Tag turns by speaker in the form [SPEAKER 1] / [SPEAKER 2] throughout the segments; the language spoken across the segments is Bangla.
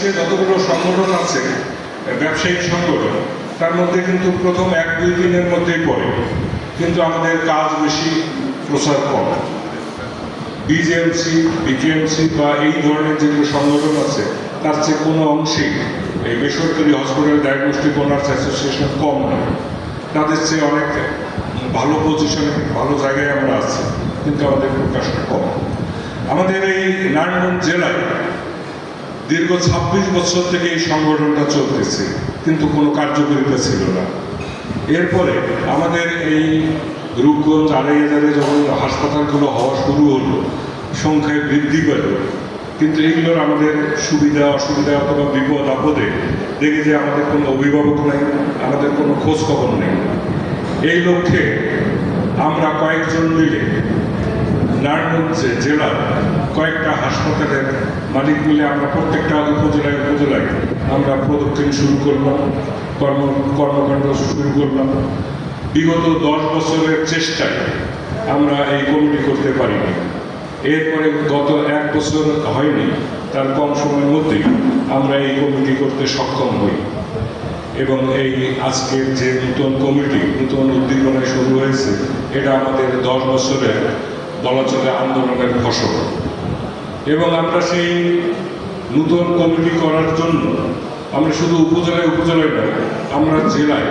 [SPEAKER 1] বাংলাদেশে যতগুলো সংগঠন আছে ব্যবসায়িক সংগঠন, তার মধ্যে কিন্তু প্রথম 1-2 দিনের মধ্যেই পড়ে, কিন্তু আমাদের কাজ বেশি, প্রচার কম। বিজেএমসি, বিকেএমসি বা এই ধরনের যেগুলো সংগঠন আছে তার চেয়ে কোনো অংশেই এই বেসরকারি হসপিটাল ডায়াগনস্টিক ওনার্স অ্যাসোসিয়েশন কম নয়। তাদের চেয়ে অনেক ভালো পজিশনে, ভালো জায়গায় আমরা আছি, কিন্তু আমাদের প্রকাশটা কম। আমাদের এই নারায়ণগঞ্জ জেলায় দীর্ঘ 26 বছর থেকে এই সংগঠনটা চলতেছে, কিন্তু কোনো কার্যকারিতা ছিল না। এরপরে আমাদের এই রূপগঞ্জ, আড়াইহাজারে যখন হাসপাতালগুলো হওয়া শুরু হলো, সংখ্যায় বৃদ্ধি পেল, কিন্তু এইগুলোর আমাদের সুবিধা অসুবিধা অথবা বিপদ আপদে দেখি যে আমাদের কোনো অভিভাবক নেই, আমাদের কোনো খোঁজ খবর নেই। এই লক্ষ্যে আমরা কয়েকজন মিলে নারায়ণগঞ্জ জেলার কয়েকটা হাসপাতালের মালিক মিলে আমরা প্রত্যেকটা উপজেলায় আমরা প্রদক্ষিণ শুরু করলাম, কর্মকাণ্ড শুরু করলাম। বিগত 10 বছরের চেষ্টায় আমরা এই কমিটি করতে পারিনি। এরপরে গত 1 বছর হয়নি, তার কম সময়ের মধ্যেই আমরা এই কমিটি করতে সক্ষম হই। এবং এই আজকের যে নতুন কমিটি, নতুন উদ্দীপনায় শুরু হয়েছে, এটা আমাদের 10 বছরের বলা চলে আন্দোলনের ফসল। এবং আমরা সেই নতুন কমিটি করার জন্য আমরা শুধু উপজেলায় নয়, আমরা জেলায়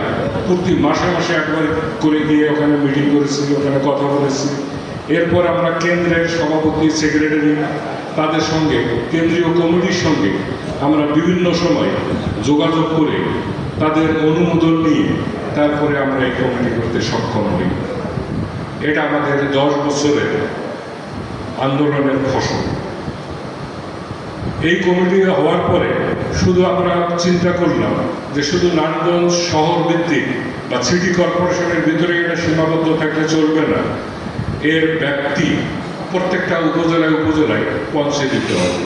[SPEAKER 1] প্রতি মাসে একবার করে গিয়ে ওখানে মিটিং করেছি, ওখানে কথা বলেছি। এরপর আমরা কেন্দ্রের সভাপতি, সেক্রেটারি, তাদের সঙ্গে, কেন্দ্রীয় কমিটির সঙ্গে আমরা বিভিন্ন সময় যোগাযোগ করে তাদের অনুমোদন নিয়ে তারপরে আমরা এই কমিটি করতে সক্ষম হই। এটা আমাদের 10 বছরের আন্দোলনের ফসল। এই কমিটি হওয়ার পরে শুধু আমরা চিন্তা করলাম যে শুধু নারায়ণগঞ্জ শহর ভিত্তিক বা সিটি কর্পোরেশনের ভিতরে এটা সীমাবদ্ধ থাকলে চলবে না, এর ব্যাপ্তি প্রত্যেকটা উপজেলায় পৌঁছে দিতে হবে।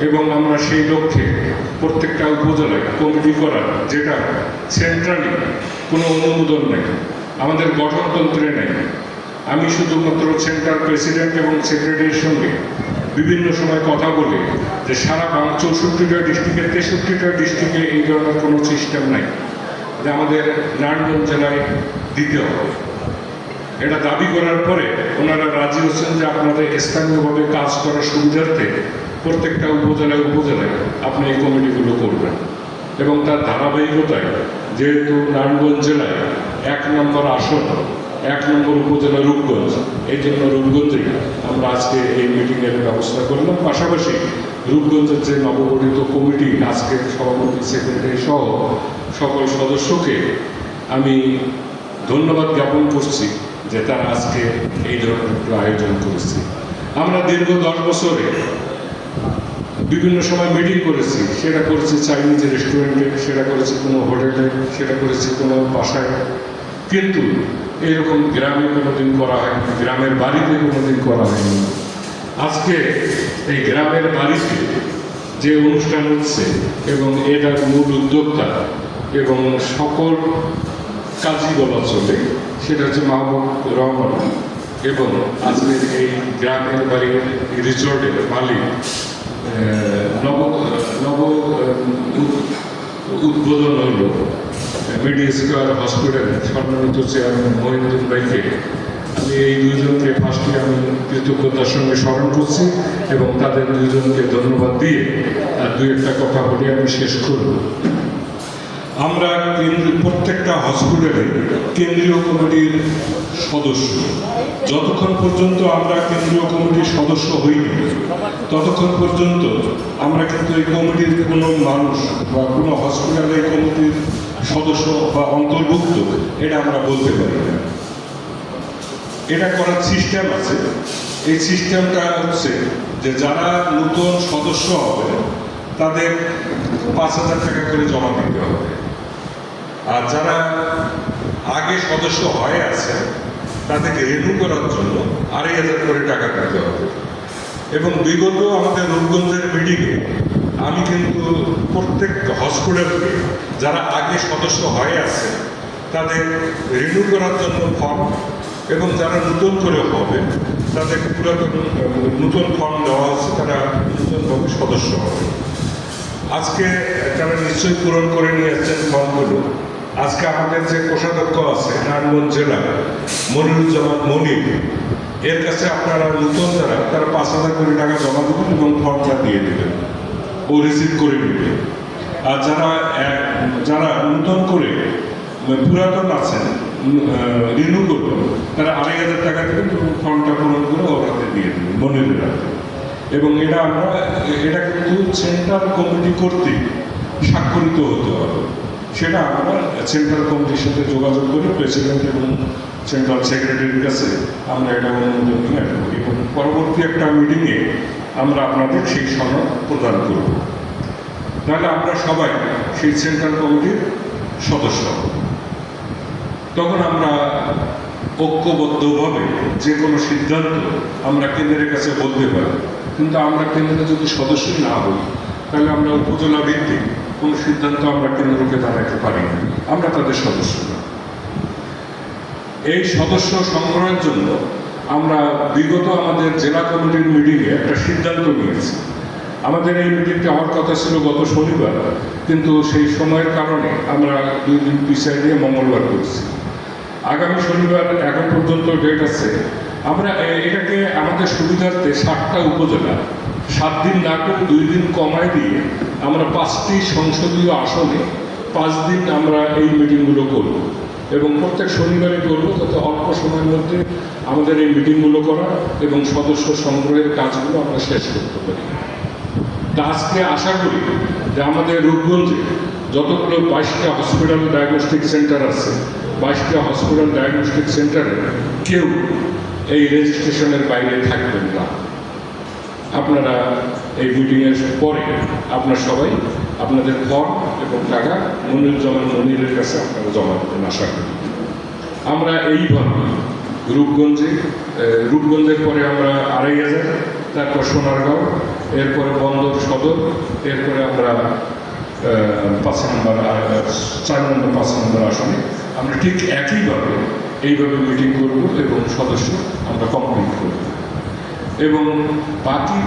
[SPEAKER 1] এবং আমরা সেই লক্ষ্যে প্রত্যেকটা উপজেলায় কমিটি করার, যেটা সেন্ট্রালি কোনো অনুমোদন নেই, আমাদের গঠনতন্ত্রে নেই। আমি শুধুমাত্র সেন্ট্রাল প্রেসিডেন্ট এবং সেক্রেটারির সঙ্গে বিভিন্ন সময় কথা বলি যে সারা 64টা ডিস্ট্রিক্টের 63টা ডিস্ট্রিক্টে এই ধরনের কোনো সিস্টেম নাই, যে আমাদের নারায়ণগঞ্জ জেলায় দিতে হবে। এটা দাবি করার পরে ওনারা রাজি হচ্ছেন যে আপনাদের স্থানীয়ভাবে কাজ করার সুবিধার্থে প্রত্যেকটা উপজেলায় আপনি এই কমিটিগুলো করবেন। এবং তার ধারাবাহিকতায় যেহেতু নারায়ণগঞ্জ জেলায় 1 নম্বর আসন, 1 নম্বর উপজেলা রূপগঞ্জ, এই জন্য রূপগঞ্জে আমরা আজকে এই মিটিংয়ের ব্যবস্থা করলাম। পাশাপাশি রূপগঞ্জের যে নবগঠিত কমিটি, আজকের সভাপতি, সেক্রেটারি সহ সকল সদস্যকে আমি ধন্যবাদ জ্ঞাপন করছি যে তারা আজকে এই ধরনের আয়োজন করেছে। আমরা দীর্ঘ 10 বছরে বিভিন্ন সময় মিটিং করেছি, সেটা করেছি চাইনিজ রেস্টুরেন্টে, সেটা করেছি কোনো হোটেলে, সেটা করেছি কোনো বাসায়, কিন্তু এইরকম গ্রামে কোনোদিন করা হয়নি, গ্রামের বাড়িতে কোনোদিন করা হয়নি। আজকে এই গ্রামের বাড়িতে যে অনুষ্ঠান হচ্ছে এবং এটার মূল উদ্যোক্তা এবং সকল কাজই বলা চলে, সেটা হচ্ছে মাহবুব রহমান এবং আজকের এই গ্রামের বাড়ির রিসোর্টের মালিক নব উদ্বোধন হইল মিডিয়া স্কোয়ার হসপিটালের সম্মানিত চেয়ারম্যান মহিউদ্দিন ভাইকে আমি এই দুইজনকে ফার্স্টে আমি কৃতজ্ঞতার সঙ্গে স্মরণ করছি এবং তাদের দুইজনকে ধন্যবাদ দিয়ে আর 2-1টা কথা বলে আমি শেষ করব। আমরা প্রত্যেকটা হসপিটালে কেন্দ্রীয় কমিটির সদস্য। যতক্ষণ পর্যন্ত আমরা কেন্দ্রীয় কমিটির সদস্য হইনি, ততক্ষণ পর্যন্ত আমরা কিন্তু এই কমিটির কোনো মানুষ বা কোনো হসপিটালে এই কমিটির সদস্য বা অন্তর্ভুক্ত এটা আমরা বলতে পারি না। এটা করার সিস্টেম আছে। এই সিস্টেমটা হচ্ছে যে যারা নতুন সদস্য হবে তাদের 5,000 টাকা করে জমা দিতে হবে, আর যারা আগে সদস্য হয়ে আছে তাদেরকে রিনিউ করার জন্য 2,500 করে টাকা দিতে হবে। এবং বিগত আমাদের রূপগঞ্জের মিটিংয়ে আমি কিন্তু প্রত্যেক হসপিটালকে যারা আগে সদস্য হয়ে আছে তাদের রিনিউ করার জন্য ফর্ম এবং যারা নতুন করে হবে তাদের পুরাতন নতুন ফর্ম দেওয়া হচ্ছে, তারা নতুনভাবে সদস্য হবে। আজকে তারা নিশ্চয়ই পূরণ করে নিয়েছেন ফর্মগুলো। আজকে আমাদের যে কোষাধ্যক্ষ আছে নারায়ণগঞ্জ জেলা মনিরুজ্জামান মনির, এর কাছে আপনারা নতুন যারা তারা 5,000 কোটি টাকা জমা দেবেন এবং ফর্মটা দিয়ে দেবেন, ও রিসিভ করে নেবে। আর যারা যারা নতুন করে পুরাতন আছেন রিনিউ করবেন, তারা 2,500 টাকা দেবেন এবং ফর্মটা পূরণ করে ওর হাতে দিয়ে দেবেন, মনিরের হাতে। এবং এটা কিন্তু সেন্ট্রাল কমিটি কর্তৃক স্বাক্ষরিত হতে হবে। সেটা আমরা সেন্ট্রাল কমিটির সাথে যোগাযোগ করি, প্রেসিডেন্ট এবং সেন্ট্রাল সেক্রেটারির কাছে আমরা এটা অনুমোদন নিয়ে আসবো এবং পরবর্তী একটা মিটিংয়ে আমরা আপনাদের সেই সনদ প্রদান করব। তাহলে আমরা সবাই সেই সেন্ট্রাল কমিটির সদস্য, তখন আমরা ঐক্যবদ্ধভাবে যে কোনো সিদ্ধান্ত আমরা কেন্দ্রের কাছে বলতে পারি। কিন্তু আমরা কেন্দ্রে যদি সদস্যই না হই, তাহলে আমরা উপজেলা ভিত্তিক কোনো সিদ্ধান্ত আমরা কেন্দ্রকে জানাতে পারি না, আমরা তাদের সদস্য না। এই সদস্য সংগ্রহের জন্য আমরা বিগত আমাদের জেলা কমিটির মিটিংয়ে একটা সিদ্ধান্ত নিয়েছি। আমাদের এই মিটিংটা হওয়ার কথা ছিল গত শনিবার, কিন্তু সেই সময়ের কারণে আমরা 2 দিন পিছিয়ে দিয়ে মঙ্গলবার করছি। আগামী শনিবার এখন পর্যন্ত ডেট আছে। আমরা এটাকে আমাদের সুবিধার্থে 7টা উপজেলা 7 দিন না করে 2 দিন কমায় দিয়ে আমরা 5টি সংসদীয় আসনে 5 দিন আমরা এই মিটিংগুলো করব এবং প্রত্যেক শনিবারে করব, যাতে অল্প সময়ের মধ্যে আমাদের এই মিটিংগুলো করা এবং সদস্য সংগ্রহের কাজগুলো আমরা শেষ করতে পারি। তা আজকে আশা করি যে আমাদের রূপগঞ্জে যতগুলো 22টা হসপিটাল ডায়াগনস্টিক সেন্টার আছে, 22টা হসপিটাল ডায়াগনস্টিক সেন্টারে কেউ এই রেজিস্ট্রেশনের বাইরে থাকবেন না। আপনারা এই মিটিংয়ের পরে আপনারা সবাই আপনাদের ফর্ম এবং টাকা মনিরুজ্জামান মনিরের কাছে আপনারা জমা দেবেন আশা করি। আমরা এইভাবে রূপগঞ্জের পরে আমরা 2,500, তারপর সোনারগাঁও, এরপরে বন্দর সদর, এরপরে আমরা 4 নম্বর 5 নম্বর আসনে আমরা ঠিক একইভাবে এইভাবে মিটিং করব এবং সদস্য আমরা কমপ্লিট করব। এবং বাকি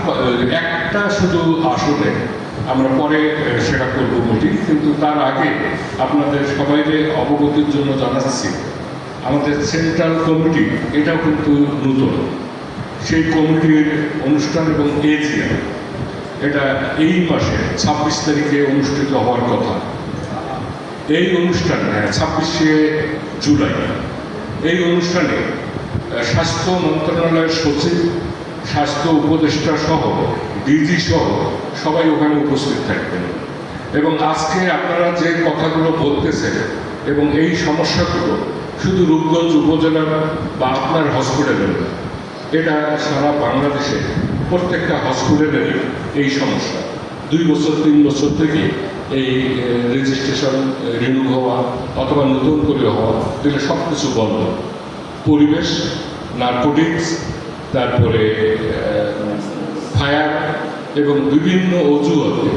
[SPEAKER 1] একটা শুধু আসলে আমরা পরে সেটা করব মিটিং, কিন্তু তার আগে আপনাদের সবাইকে অবগতির জন্য জানাচ্ছি আমাদের সেন্ট্রাল কমিটি এটাও কিন্তু নতুন। সেই কমিটির অনুষ্ঠান এবং এজিএম এটা এই মাসে 26 তারিখে অনুষ্ঠিত হওয়ার কথা। এই অনুষ্ঠানে 26শে জুলাই এই অনুষ্ঠানে স্বাস্থ্য মন্ত্রণালয়ের সচিব, স্বাস্থ্য উপদেষ্টা সহ ডিজি সহ সবাই ওখানে উপস্থিত থাকবেন। এবং আজকে আপনারা যে কথাগুলো বলতেছেন এবং এই সমস্যাগুলো শুধু রূপগঞ্জ উপজেলার বা আপনার হসপিটালের, এটা সারা বাংলাদেশে প্রত্যেকটা হসপিটালেরই এই সমস্যা। 2 বছর 3 বছর থেকে এই রেজিস্ট্রেশন রিনিউ হওয়া অথবা নতুন করে হওয়া, এগুলো সব কিছু বন্ধ। পরিবেশ, নার্কোটিক্স, তারপরে ফায়ার এবং বিভিন্ন অজুহাতে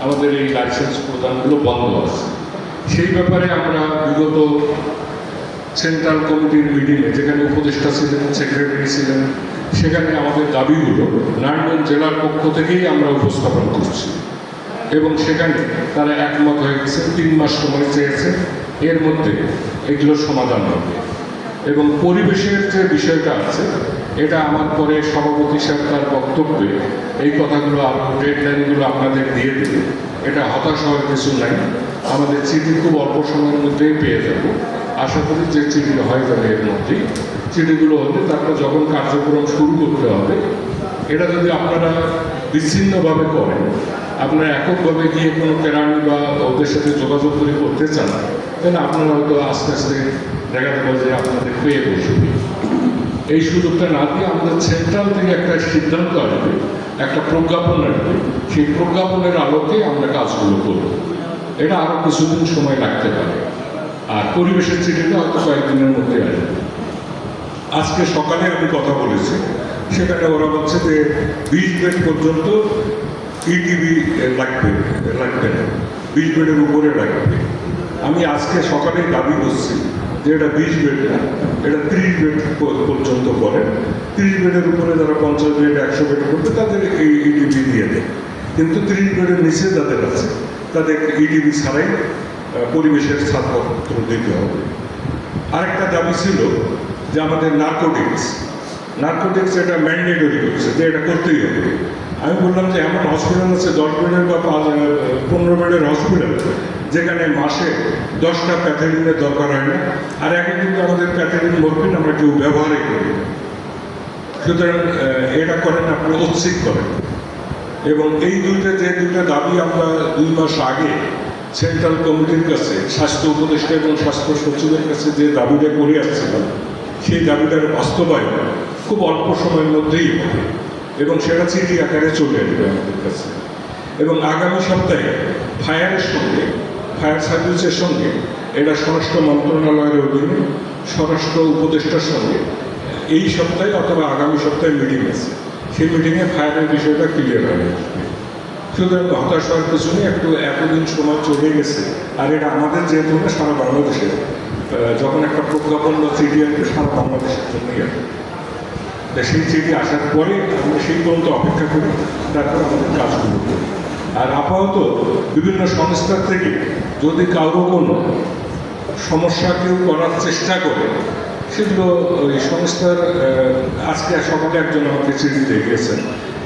[SPEAKER 1] আমাদের এই লাইসেন্স প্রদানগুলো বন্ধ আছে। সেই ব্যাপারে আমরা বিগত সেন্ট্রাল কমিটির মিটিংয়ে, যেখানে উপদেষ্টা ছিলেন, সেক্রেটারি ছিলেন, সেখানে আমাদের দাবিগুলো নারায়ণগঞ্জ জেলার পক্ষ থেকেই আমরা উপস্থাপন করছি এবং সেখানে তারা একমত হয়ে গেছে। 3 মাস সময় চেয়েছে, এর মধ্যে এগুলোর সমাধান হবে। এবং পরিবেশের যে বিষয়টা আছে, এটা আমার পরে সভাপতি সাহেব তার বক্তব্যে এই কথাগুলো ডেডলাইনগুলো আপনাদের দিয়ে দেবে। এটা হতাশ হওয়ার কিছু নাই, আমাদের চিঠি খুব অল্প সময়ের মধ্যেই পেয়ে যাব। আশা করি যে চিঠি হয়ে যাবে এর মধ্যেই। চিঠিগুলো হলে তারপর যখন কার্যক্রম শুরু করতে হবে, এটা যদি আপনারা বিচ্ছিন্নভাবে করেন, আপনারা এককভাবে গিয়ে কোনো কেরানি বা ওদের সাথে যোগাযোগ করে করতে চান, তাহলে আপনারা হয়তো আস্তে আস্তে দেখা যাবে যে আপনাদের পেয়ে বসবে। এই সুযোগটা না দিয়ে আমাদের সেন্ট্রাল থেকে একটা সিদ্ধান্ত আসবে, একটা প্রজ্ঞাপন আসবে, সেই প্রজ্ঞাপনের আলোকে আমরা কাজগুলো করব। এটা আরও কিছুদিন সময় লাগতে পারে। আর পরিবেশের চিঠিটা হয়তো কয়েকদিনের মধ্যে আসবে। আজকে সকালে আমি কথা বলেছি, সেখানে ওরা বলছে যে 20 বেড পর্যন্ত ইটিভি লাগবে না, 20 বেডের উপরে লাগবে। আমি আজকে সকালে দাবি করছি যে এটা 20 বেড না, এটা 30 বেড পর্যন্ত করে। 30 বেডের উপরে যারা 50 বেড 100 বেড করবে তাদের এই ইটিভি দিয়ে দেয়। কিন্তু 30 বেডের নিচে যাদের আছে তাদের ইডিবি ছাড়াই পরিবেশের ছাড়পত্র দিতে হবে। আরেকটা দাবি ছিল যে আমাদের নার্কোটিক্স এটা ম্যান্ডেটরি করছে যে এটা করতেই হবে। আমি বললাম যে এমন হসপিটাল আছে 10 বেডের বা 15 বেডের হসপিটাল যেখানে মাসে 10টা প্যাথেডিনের দরকার হয় না, আর একে কিন্তু আমাদের প্যাথেডিন মরফিন আমরা কেউ ব্যবহারই করি না। সুতরাং এটা করেন আপনি ঐচ্ছিক করেন। এবং এই যে দুইটা দাবি আমরা 2 মাস আগে সেন্ট্রাল কমিটির কাছে স্বাস্থ্য উপদেষ্টা এবং স্বাস্থ্য সচিবের কাছে যে দাবিটা করে আসছিলাম, সেই দাবিটার বাস্তবায়ন খুব অল্প সময়ের মধ্যেই হবে এবং সেটা চিঠি আকারে চলে আসবে আমাদের কাছে। এবং আগামী সপ্তাহে ফায়ার সার্ভিসের সঙ্গে এটা স্বরাষ্ট্র মন্ত্রণালয়ের অধীনে স্বরাষ্ট্র উপদেষ্টার সঙ্গে এই সপ্তাহে অথবা আগামী সপ্তাহে মিটিং আছে। সেই মিটিংয়ে ফায়ারের বিষয়টা ক্লিয়ার হবে। সুতরাং হতাশ হওয়ার পিছনে এতদিন সময় চলে গেছে, আর এটা আমাদের যেহেতু না সারা বাংলাদেশে যখন একটা প্রজ্ঞাপন বা চিঠি আসবে সারা বাংলাদেশের জন্যই আসবে। সেই চিঠি আসার পরে আমরা সেই পর্যন্ত অপেক্ষা করি, তারপর আমাদের কাজগুলো করি। আর আপাতত বিভিন্ন সংস্থার থেকে যদি কারো কোনো সমস্যা কেউ করার চেষ্টা করে, সেগুলো ওই সংস্থার আজকে সকালে একজন আমাকে চিঠি দিয়ে গেছেন,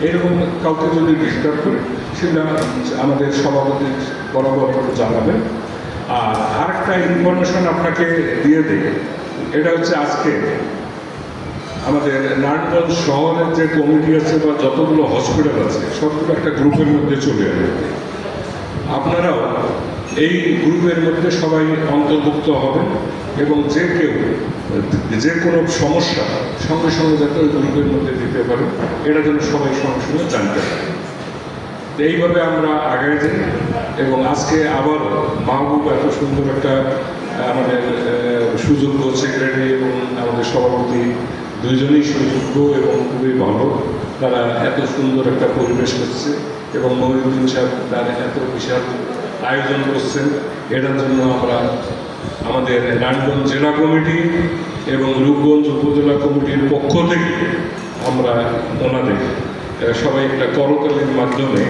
[SPEAKER 1] এরকম কাউকে যদি ডিস্টার্ব করে সেটা আমাদের সভাপতির বরাবর জানাবেন। আর আরেকটা ইনফরমেশন আপনাকে দিয়ে দেয়, এটা হচ্ছে আজকে আমাদের নারায়ণগঞ্জ শহরের যে কমিটি আছে বা যতগুলো হসপিটাল আছে সবগুলো একটা গ্রুপের মধ্যে চলে আসবে। আপনারাও এই গ্রুপের মধ্যে সবাই অন্তর্ভুক্ত হবেন এবং যে কেউ যে কোনো সমস্যা সঙ্গে সঙ্গে যাতে ওই গ্রুপের মধ্যে দিতে পারে, এটা যেন সবাই সঙ্গে সঙ্গে জানতে পারে। এইভাবে আমরা আগায় যাই। এবং আজকে আবার মাহবুব এত সুন্দর একটা আমাদের সুযোগ্য সেক্রেটারি এবং আমাদের সভাপতি দুইজনেই সুযোগ্য এবং খুবই ভালো, তারা এত সুন্দর একটা পরিবেশ করছে এবং মহিউদ্দিন সাহেব তারা এত বিশাল আয়োজন করছেন। এটার জন্য আমরা আমাদের নারায়ণগঞ্জ জেলা কমিটি এবং রূপগঞ্জ উপজেলা কমিটির পক্ষ থেকে আমরা ওনাদের সবাই একটা করতালির মাধ্যমে